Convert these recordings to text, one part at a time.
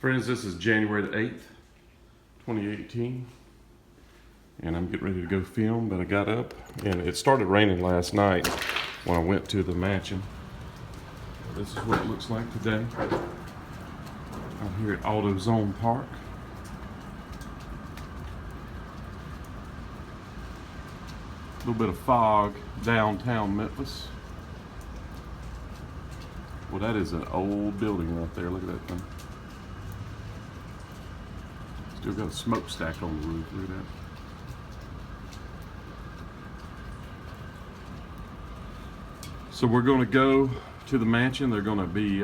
Friends, this is January the 8th, 2018, and I'm getting ready to go film, but I got up, and it started raining last night when I went to the mansion. This is what it looks like today. I'm here at AutoZone Park. A little bit of fog downtown Memphis. Well, that is an old building right there. Look at that thing. Still got a smokestack on the roof. Look at that. So we're going to go to the mansion. They're going to be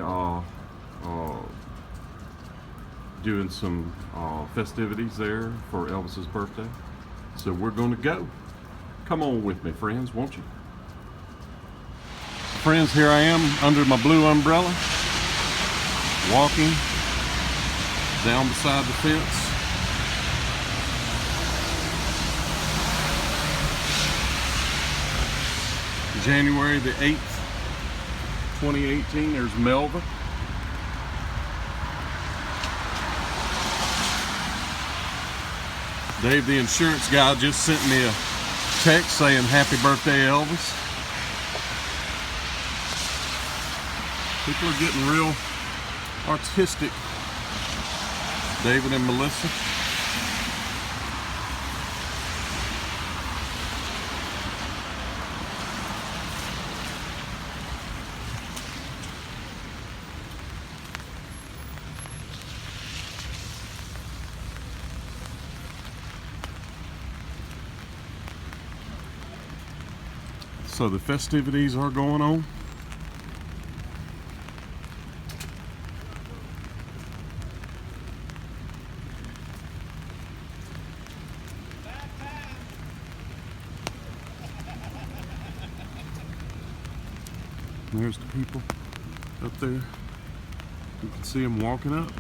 doing some festivities there for Elvis's birthday. So we're going to go. Come on with me, friends, won't you? Friends, here I am under my blue umbrella, walking down beside the fence. January the 8th, 2018, there's Melva. Dave, the insurance guy, just sent me a text saying happy birthday, Elvis. People are getting real artistic. David and Melissa. So the festivities are going on. There's the people up there. You can see them walking up.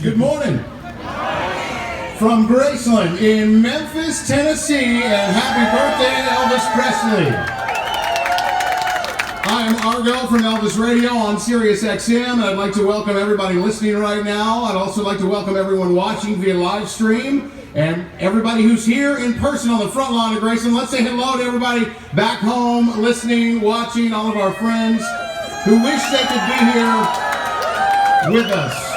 Good morning. From Graceland in Memphis, Tennessee, and happy birthday, Elvis Presley. I am Argo from Elvis Radio on Sirius XM, and I'd like to welcome everybody listening right now. I'd also like to welcome everyone watching via live stream, and everybody who's here in person on the front lawn of Graceland. Let's say hello to everybody back home, listening, watching, all of our friends who wish they could be here with us.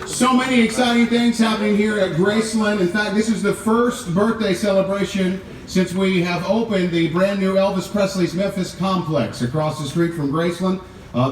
So many exciting things happening here at Graceland. In fact, this is the first birthday celebration since we have opened the brand new Elvis Presley's Memphis complex across the street from Graceland.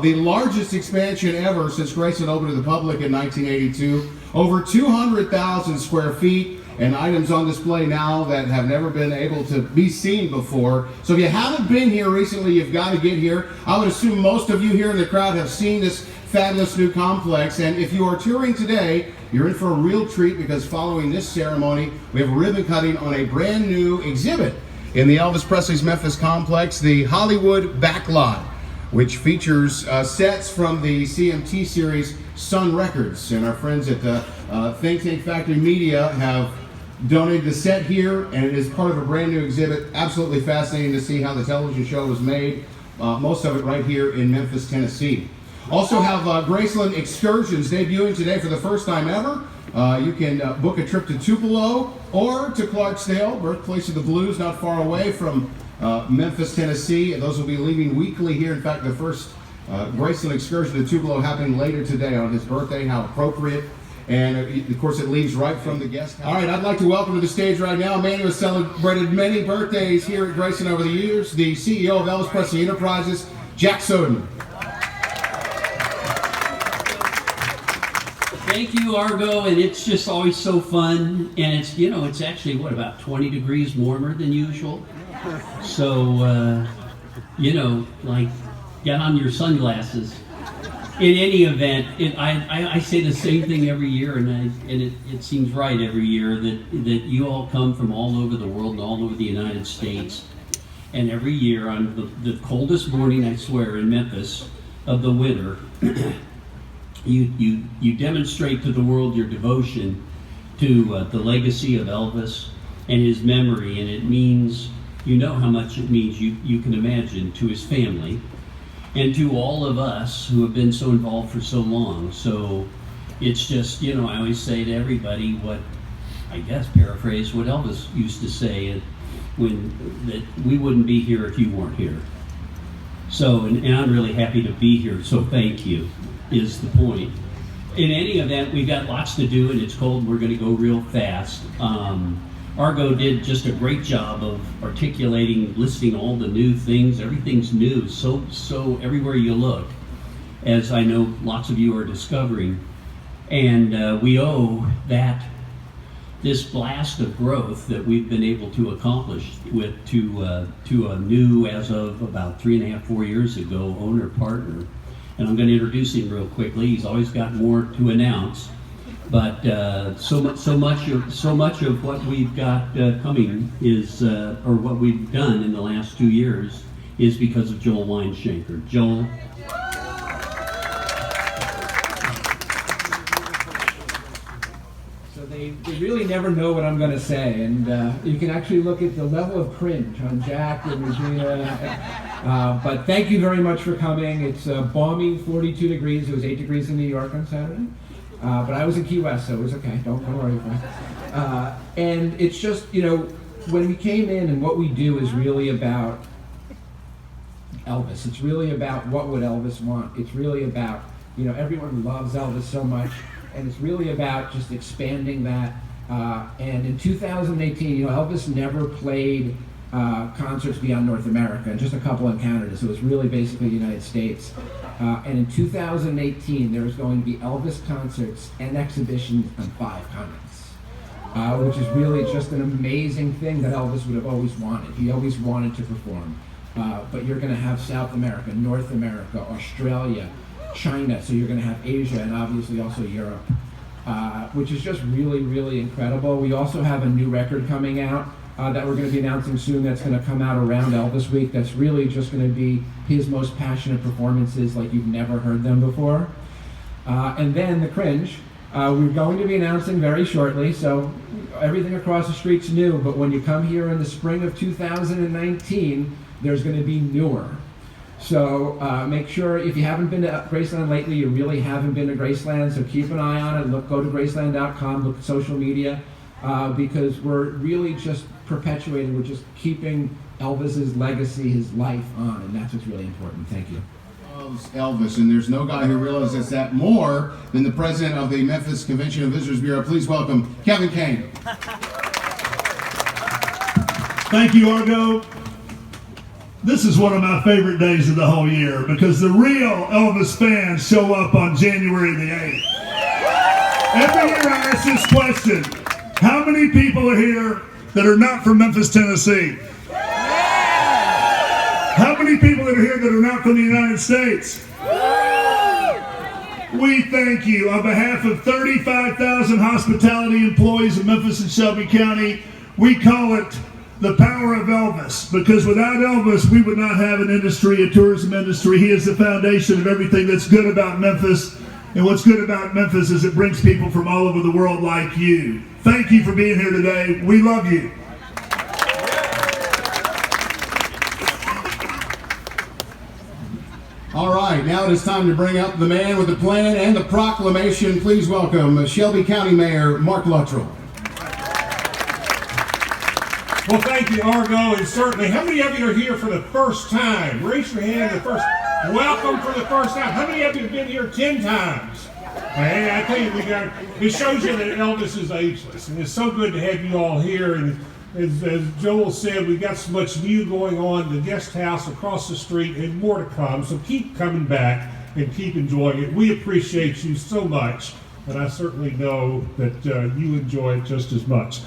The largest expansion ever since Graceland opened to the public in 1982. Over 200,000 square feet and items on display now that have never been able to be seen before. So if you haven't been here recently, you've got to get here. I would assume most of you here in the crowd have seen this fabulous new complex, and if you are touring today, you're in for a real treat because following this ceremony, we have a ribbon cutting on a brand new exhibit in the Elvis Presley's Memphis complex, the Hollywood Backlot, which features sets from the CMT series Sun Records, and our friends at Think Tank Factory Media have donated the set here, and it is part of a brand new exhibit. Absolutely fascinating to see how the television show was made, most of it right here in Memphis, Tennessee. Also have Graceland excursions debuting today for the first time ever. You can book a trip to Tupelo or to Clarksdale, birthplace of the blues, not far away from Memphis, Tennessee. Those will be leaving weekly here. In fact, the first Graceland excursion to Tupelo happening later today on his birthday. How appropriate. And of course, it leaves right from the guest house. All right, I'd like to welcome to the stage right now a man who has celebrated many birthdays here at Graceland over the years, the CEO of Elvis Presley Enterprises, Jack Soden. Thank you, Argo, and it's just always so fun. And it's, you know, it's actually, what, about 20 degrees warmer than usual? So, you know, like, get on your sunglasses. In any event, I say the same thing every year, and it seems right every year that you all come from all over the world and all over the United States. And every year on the coldest morning, I swear, in Memphis of the winter, you demonstrate to the world your devotion to the legacy of Elvis and his memory, and it means, you know how much it means, you can imagine, to his family and to all of us who have been so involved for so long. So it's just, you know, I always say to everybody what, I guess, paraphrase what Elvis used to say, that we wouldn't be here if you weren't here. So, and I'm really happy to be here, so thank you, is the point. In any event, we've got lots to do, and it's cold, and we're going to go real fast. Argo did just a great job of articulating, listing all the new things. Everything's new, so everywhere you look, as I know lots of you are discovering. And we owe this blast of growth that we've been able to accomplish to a new, as of about 3.5, 4 years ago, owner partner. And I'm going to introduce him real quickly. He's always got more to announce. But so much of what we've got coming is, or what we've done in the last 2 years, is because of Joel Weinshanker. Joel. So they really never know what I'm going to say, and you can actually look at the level of cringe on Jack and Regina. But thank you very much for coming. It's balmy 42 degrees. It was 8 degrees in New York on Saturday. But I was in Key West, so it was okay. Don't worry about it. And it's just, you know, when we came in, and what we do is really about Elvis. It's really about what would Elvis want. It's really about, you know, everyone loves Elvis so much, and it's really about just expanding that. And in 2018, you know, Elvis never played concerts beyond North America, and just a couple in Canada, so it was really basically the United States. And in 2018, there was going to be Elvis concerts and exhibitions on 5 continents, which is really just an amazing thing that Elvis would have always wanted. He always wanted to perform. But you're going to have South America, North America, Australia, China, so you're going to have Asia, and obviously also Europe, which is just really, really incredible. We also have a new record coming out that we're going to be announcing soon, that's going to come out around Elvis Week. That's really just going to be his most passionate performances like you've never heard them before. And then the cringe, we're going to be announcing very shortly, so everything across the street's new, but when you come here in the spring of 2019, there's going to be newer. So make sure, if you haven't been to Graceland lately, you really haven't been to Graceland, so keep an eye on it. Go to Graceland.com, look at social media, because we're really just perpetuating, we're just keeping Elvis's legacy, his life on, and that's what's really important. Thank you. Loves Elvis, and there's no guy who realizes that more than the president of the Memphis Convention and Visitors Bureau. Please welcome Kevin Kane. Thank you, Argo. This is one of my favorite days of the whole year because the real Elvis fans show up on January the 8th. Every year I ask this question: how many people are here that are not from Memphis, Tennessee? How many people that are here that are not from the United States? We thank you. On behalf of 35,000 hospitality employees in Memphis and Shelby County, we call it the power of Elvis, because without Elvis, we would not have an industry, a tourism industry. He is the foundation of everything that's good about Memphis. And what's good about Memphis is it brings people from all over the world like you. Thank you for being here today. We love you. All right, now it is time to bring up the man with the plan and the proclamation. Please welcome Shelby County Mayor Mark Luttrell. Well, thank you, Argo, and certainly, how many of you are here for the first time? Raise your hand. Welcome for the first time. How many of you have been here 10 times? Hey, I tell you, it shows you that Elvis is ageless, and it's so good to have you all here. And as Joel said, we got so much new going on, the guest house across the street, and more to come. So keep coming back and keep enjoying it. We appreciate you so much, and I certainly know that you enjoy it just as much.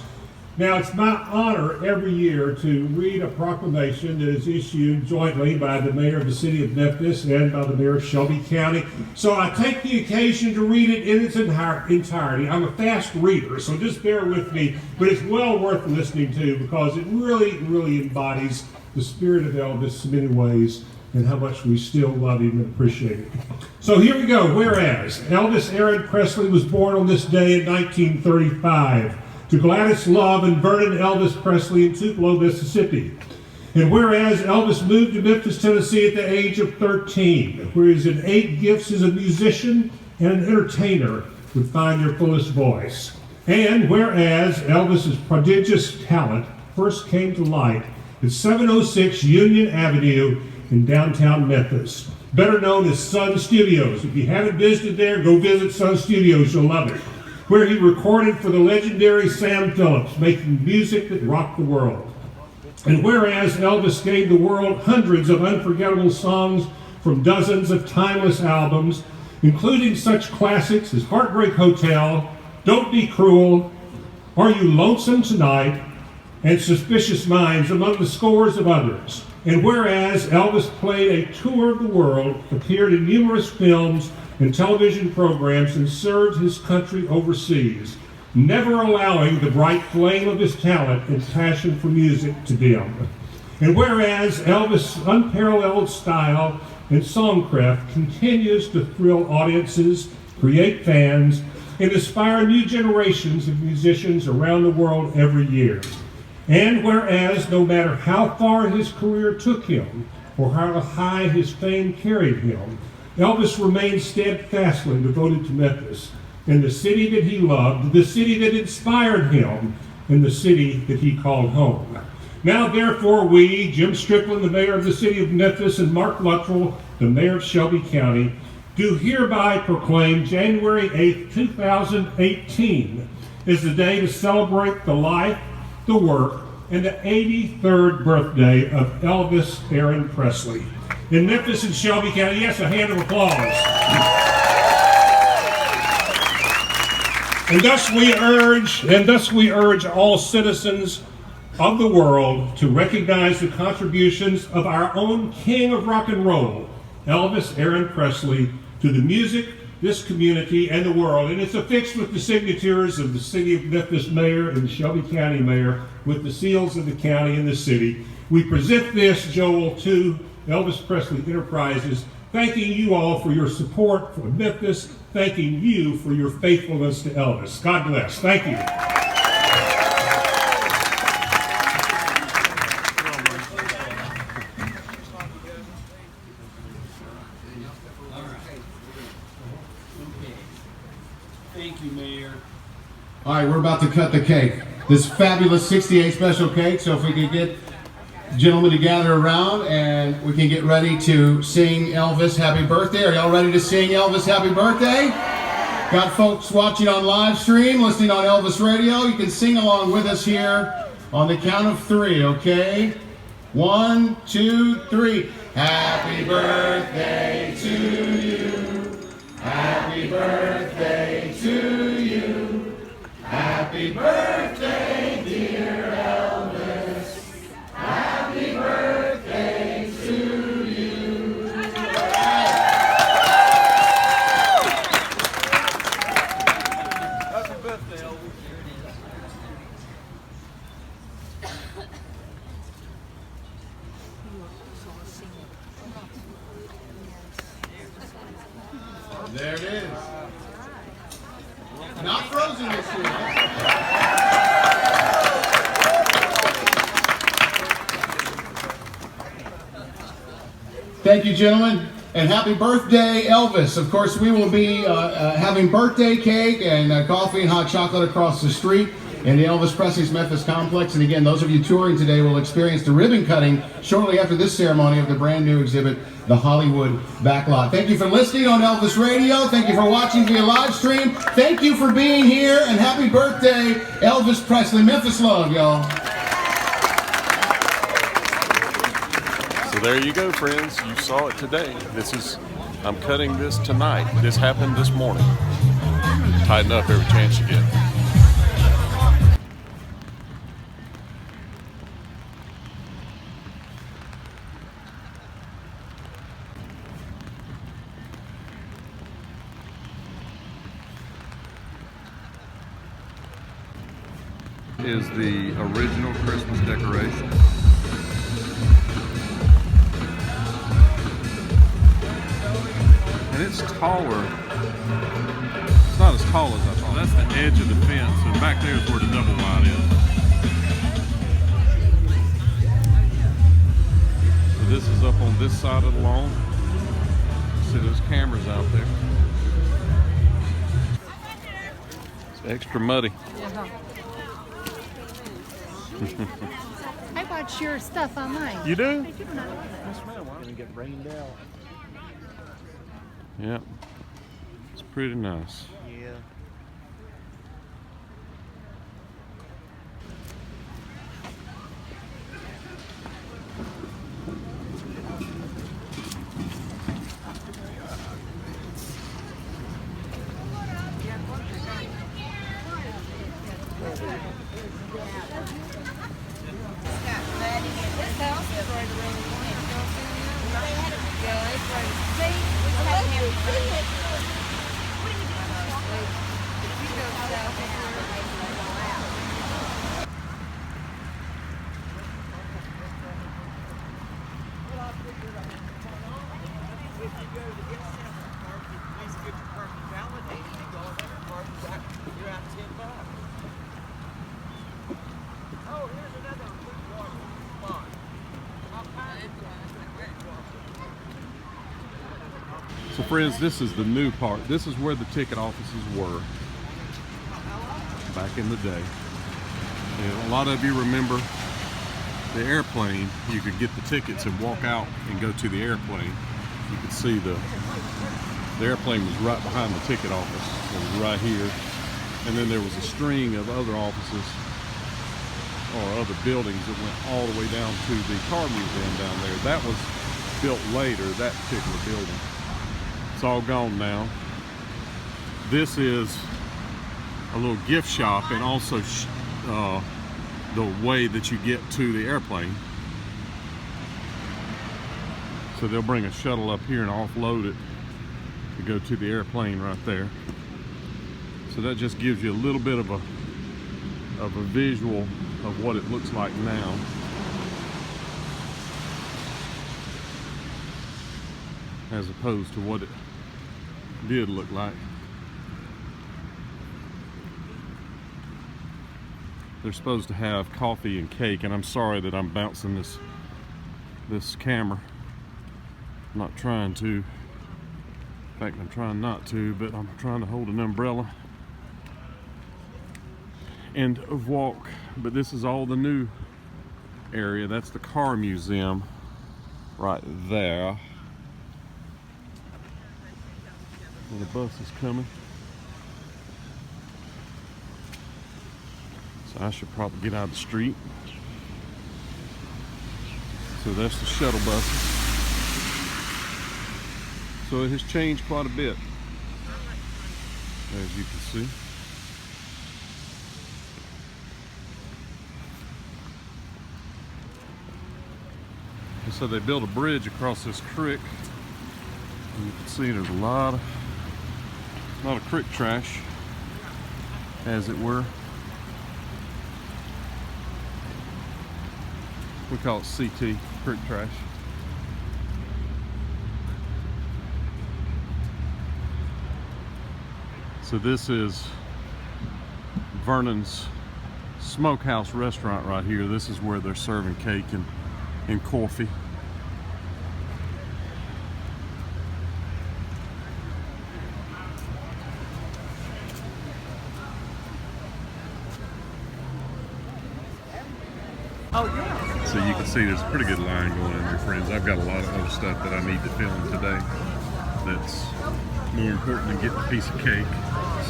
Now, it's my honor every year to read a proclamation that is issued jointly by the mayor of the city of Memphis and by the mayor of Shelby County. So I take the occasion to read it in its entirety. I'm a fast reader, so just bear with me, but it's well worth listening to because it really, really embodies the spirit of Elvis in many ways and how much we still love him and appreciate it. So here we go. Whereas Elvis Aaron Presley was born on this day in 1935. To Gladys Love and Vernon Elvis Presley in Tupelo, Mississippi. And whereas Elvis moved to Memphis, Tennessee at the age of 13, where he's in 8 gifts as a musician and an entertainer, would find their fullest voice. And whereas Elvis's prodigious talent first came to light at 706 Union Avenue in downtown Memphis, better known as Sun Studios. If you haven't visited there, go visit Sun Studios, you'll love it. Where he recorded for the legendary Sam Phillips, making music that rocked the world. And whereas Elvis gave the world hundreds of unforgettable songs from dozens of timeless albums, including such classics as Heartbreak Hotel, Don't Be Cruel, Are You Lonesome Tonight, and Suspicious Minds, among the scores of others. And whereas Elvis played a tour of the world, appeared in numerous films and television programs, and served his country overseas, never allowing the bright flame of his talent and passion for music to dim. And whereas Elvis' unparalleled style and songcraft continues to thrill audiences, create fans, and inspire new generations of musicians around the world every year. And whereas no matter how far his career took him, or how high his fame carried him, Elvis remained steadfastly devoted to Memphis, and the city that he loved, the city that inspired him, and the city that he called home. Now, therefore, we, Jim Strickland, the mayor of the city of Memphis, and Mark Luttrell, the mayor of Shelby County, do hereby proclaim January 8, 2018 as the day to celebrate the life, the work, and the 83rd birthday of Elvis Aaron Presley. In Memphis and Shelby County, yes, a hand of applause. And thus we urge all citizens of the world to recognize the contributions of our own king of rock and roll, Elvis Aaron Presley, to the music, this community, and the world. And it's affixed with the signatures of the City of Memphis Mayor and the Shelby County Mayor, with the seals of the county and the city. We present this, Joel, to Elvis Presley Enterprises, thanking you all for your support for Memphis, thanking you for your faithfulness to Elvis. God bless. Thank you. Thank you, Mayor. All right, we're about to cut the cake. This fabulous 68 special cake, so if we could get gentlemen to gather around and we can get ready to sing Elvis Happy Birthday. Are y'all ready to sing Elvis Happy Birthday? Got folks watching on live stream, listening on Elvis Radio. You can sing along with us here on the count of 3, okay? 1, 2, 3. Happy birthday to you. Happy birthday to you. Happy birthday, dear Elvis. Happy birthday to you. Happy birthday, Elvis. There it is. Not frozen this year. Thank you, gentlemen, and happy birthday, Elvis. Of course, we will be having birthday cake and coffee and hot chocolate across the street. in the Elvis Presley's Memphis complex. And again, those of you touring today will experience the ribbon cutting shortly after this ceremony of the brand new exhibit, the Hollywood Backlot. Thank you for listening on Elvis Radio. Thank you for watching via live stream. Thank you for being here, and happy birthday, Elvis Presley. Memphis love, y'all. So there you go, friends. You saw it today. I'm cutting this tonight. This happened this morning. Tighten up every chance you get. Is the original Christmas decoration. And it's taller. It's not as tall as I thought. That's the edge of the fence, and back there is where the double wide is. So this is up on this side of the lawn. See those cameras out there. It's extra muddy. I watch your stuff online. You do? I do, and I love it. Get rained out. Yeah. It's pretty nice. Yeah. So friends, this is the new part. This is where the ticket offices were back in the day. And a lot of you remember the airplane. You could get the tickets and walk out and go to the airplane. You could see the airplane was right behind the ticket office. It was right here. And then there was a string of other offices or other buildings that went all the way down to the car museum down there. That was built later, that particular building. It's all gone now. This is a little gift shop, and also the way that you get to the airplane. So they'll bring a shuttle up here and offload it to go to the airplane right there. So that just gives you a little bit of a visual of what it looks like now. As opposed to what it did look like. They're supposed to have coffee and cake, and I'm sorry that I'm bouncing this camera. I'm not trying to. In fact, I'm trying not to, but I'm trying to hold an umbrella and walk. But this is all the new area. That's the car museum right there. Well, the bus is coming. So I should probably get out of the street. So that's the shuttle buses. So it has changed quite a bit, as you can see. And so they built a bridge across this creek. And you can see there's a lot of creek trash, as it were. We call it CT, creek trash. So this is Vernon's Smokehouse restaurant right here. This is where they're serving cake and coffee. So you can see there's a pretty good line going on there, friends. I've got a lot of other stuff that I need to film today that's more important than getting a piece of cake.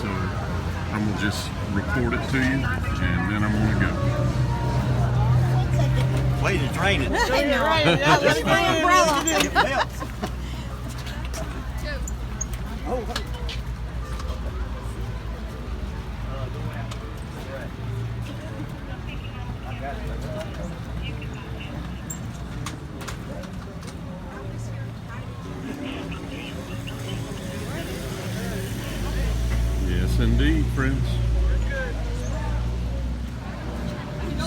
So I'm gonna just report it to you and then I'm gonna go. Wait, it's raining. Let me get my umbrella. Yes, indeed, friends.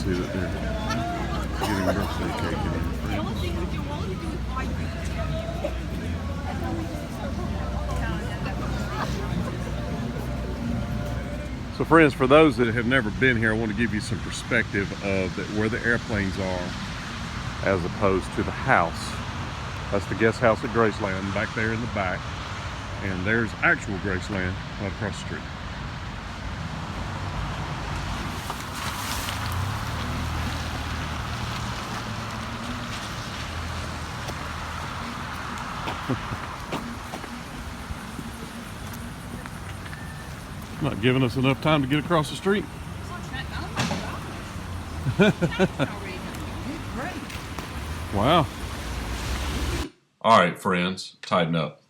See that they're getting birthday cake in here, friends. So, friends, for those that have never been here, I want to give you some perspective of where the airplanes are as opposed to the house. That's the guest house at Graceland back there in the back. And there's actual Graceland right across the street. Not giving us enough time to get across the street. Wow. All right, friends, tighten up.